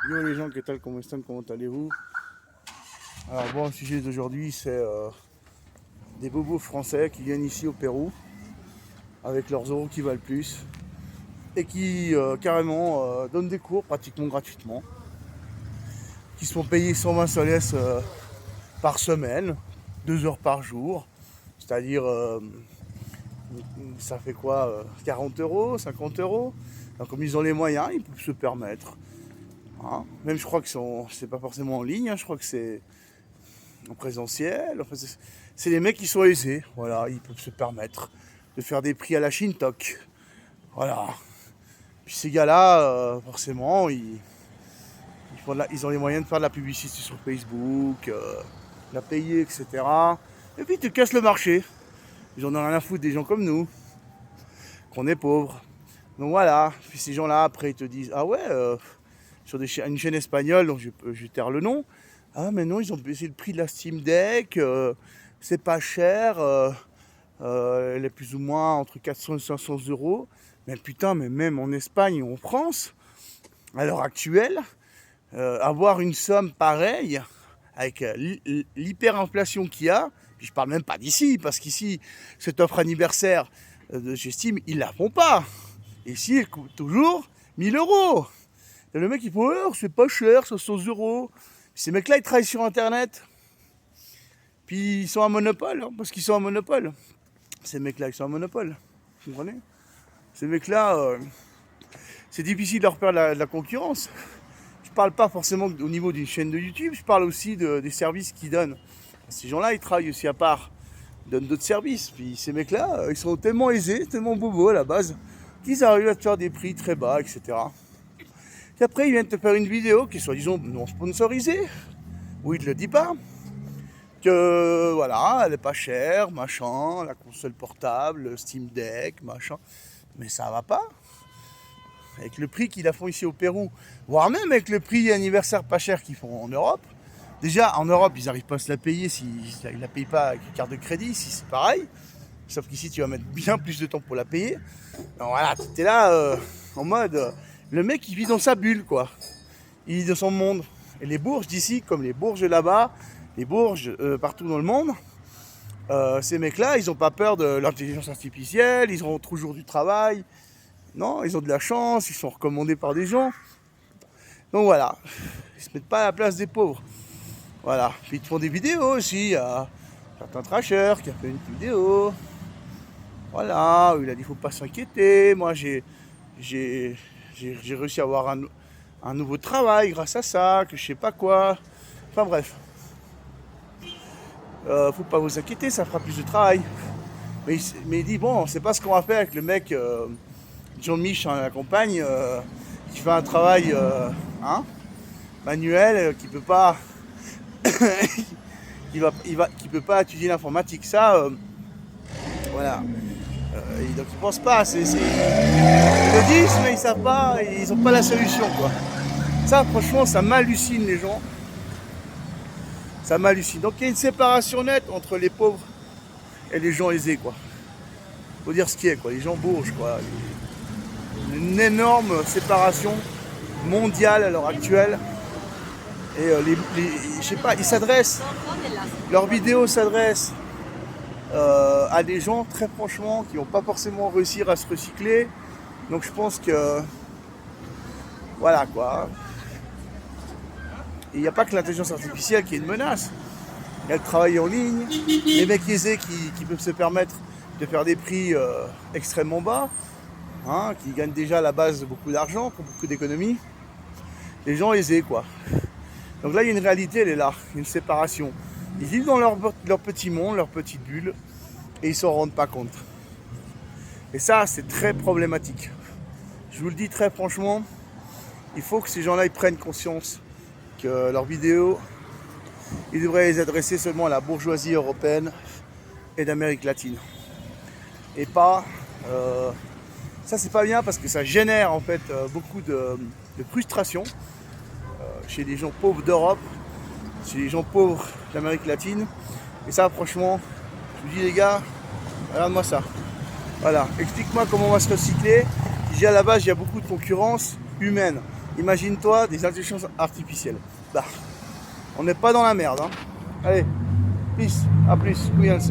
Yo les gens, que tal, comment allez-vous? Alors bon, le sujet d'aujourd'hui c'est des bobos français qui viennent ici au Pérou avec leurs euros qui valent plus et qui carrément donnent des cours pratiquement gratuitement, qui sont payés 120 soles par semaine, 2 heures par jour, c'est-à-dire ça fait quoi 40 euros, 50 euros. Donc comme ils ont les moyens, ils peuvent se permettre. Hein. Même je crois que c'est pas forcément en ligne, hein, je crois que c'est en présentiel. Enfin, c'est les mecs qui sont aisés, voilà, ils peuvent se permettre de faire des prix à la Shintok. Voilà. Puis ces gars-là, forcément, ils ont les moyens de faire de la publicité sur Facebook, la payer, etc. Et puis ils te cassent le marché. Ils en ont rien à foutre des gens comme nous, qu'on est pauvres. Donc voilà, puis ces gens-là, après, ils te disent, ah ouais, sur une chaîne espagnole, dont je taire le nom, ah mais non, ils ont baissé le prix de la Steam Deck, c'est pas cher, elle est plus ou moins entre 400 et 500 euros. Mais putain, mais même en Espagne ou en France, à l'heure actuelle, avoir une somme pareille, avec l'hyperinflation qu'il y a, puis je parle même pas d'ici, parce qu'ici, cette offre anniversaire de chez Steam, ils la font pas. Ici, elle coûte toujours 1000 euros. Et le mec, il fait, oh, c'est pas cher, 500 euros. Ces mecs-là, ils travaillent sur Internet. Puis ils sont à monopole, hein, parce qu'ils sont à monopole. Ces mecs-là, ils sont à monopole. Vous comprenez? Ces mecs-là, c'est difficile de leur faire de la concurrence. Je parle pas forcément au niveau d'une chaîne de YouTube, je parle aussi des services qu'ils donnent. Ces gens-là, ils travaillent aussi à part, ils donnent d'autres services. Puis ces mecs-là, ils sont tellement aisés, tellement bobos à la base, qu'ils arrivent à te faire des prix très bas, etc. Et après, ils viennent te faire une vidéo qui est soi-disant non sponsorisée, où il ne te le dit pas. Que voilà, elle est pas chère, machin, la console portable, le Steam Deck, machin. Mais ça va pas. Avec le prix qu'ils la font ici au Pérou, voire même avec le prix anniversaire pas cher qu'ils font en Europe. Déjà, en Europe, ils n'arrivent pas à se la payer s'ils ne la payent pas avec une carte de crédit, si c'est pareil. Sauf qu'ici, tu vas mettre bien plus de temps pour la payer. Donc voilà, tu es là en mode... le mec, il vit dans sa bulle, quoi. Il vit dans son monde. Et les bourges d'ici, comme les bourges là-bas, les bourges partout dans le monde, ces mecs-là, ils n'ont pas peur de l'intelligence artificielle, ils auront toujours du travail. Non, ils ont de la chance, ils sont recommandés par des gens. Donc voilà, ils se mettent pas à la place des pauvres. Voilà, puis ils te font des vidéos aussi. Il y a certains trashers qui a fait une vidéo. Voilà, où il a dit faut pas s'inquiéter. Moi j'ai réussi à avoir un nouveau travail grâce à ça, que je sais pas quoi. Enfin bref. Faut pas vous inquiéter, ça fera plus de travail. Mais il dit bon, c'est pas ce qu'on va faire avec le mec Jean-Mich à la campagne qui fait un travail manuel, qui peut pas qui peut pas étudier l'informatique. Ça, voilà. Donc ils pensent pas. Ils le disent, mais ils savent pas. Ils ont pas la solution, quoi. Ça, franchement, ça m'hallucine les gens. Ça m'hallucine. Donc il y a une séparation nette entre les pauvres et les gens aisés, quoi. Faut dire ce qui est, quoi. Les gens bourges, quoi. Une énorme séparation mondiale à l'heure actuelle. Et je sais pas, ils s'adressent, leurs vidéos s'adressent à des gens très franchement qui n'ont pas forcément réussi à se recycler. Donc je pense que voilà quoi. Il n'y a pas que l'intelligence artificielle qui est une menace. Il y a le travail en ligne, les mecs aisés qui peuvent se permettre de faire des prix extrêmement bas, hein, qui gagnent déjà à la base beaucoup d'argent, qui ont beaucoup d'économies. Les gens aisés, quoi. Donc là, il y a une réalité, elle est là, une séparation. Ils vivent dans leur petit monde, leur petite bulle, et ils s'en rendent pas compte. Et ça, c'est très problématique. Je vous le dis très franchement, il faut que ces gens-là ils prennent conscience que leurs vidéos, ils devraient les adresser seulement à la bourgeoisie européenne et d'Amérique latine. Et pas... ça, c'est pas bien parce que ça génère en fait beaucoup de frustration chez les gens pauvres d'Europe, chez les gens pauvres d'Amérique latine. Et ça, franchement, je vous dis les gars, regarde-moi ça. Voilà, explique-moi comment on va se recycler. Déjà à la base, il y a beaucoup de concurrence humaine. Imagine-toi des intelligences artificielles. Bah, on n'est pas dans la merde. Hein. Allez, peace, à plus, cuídense.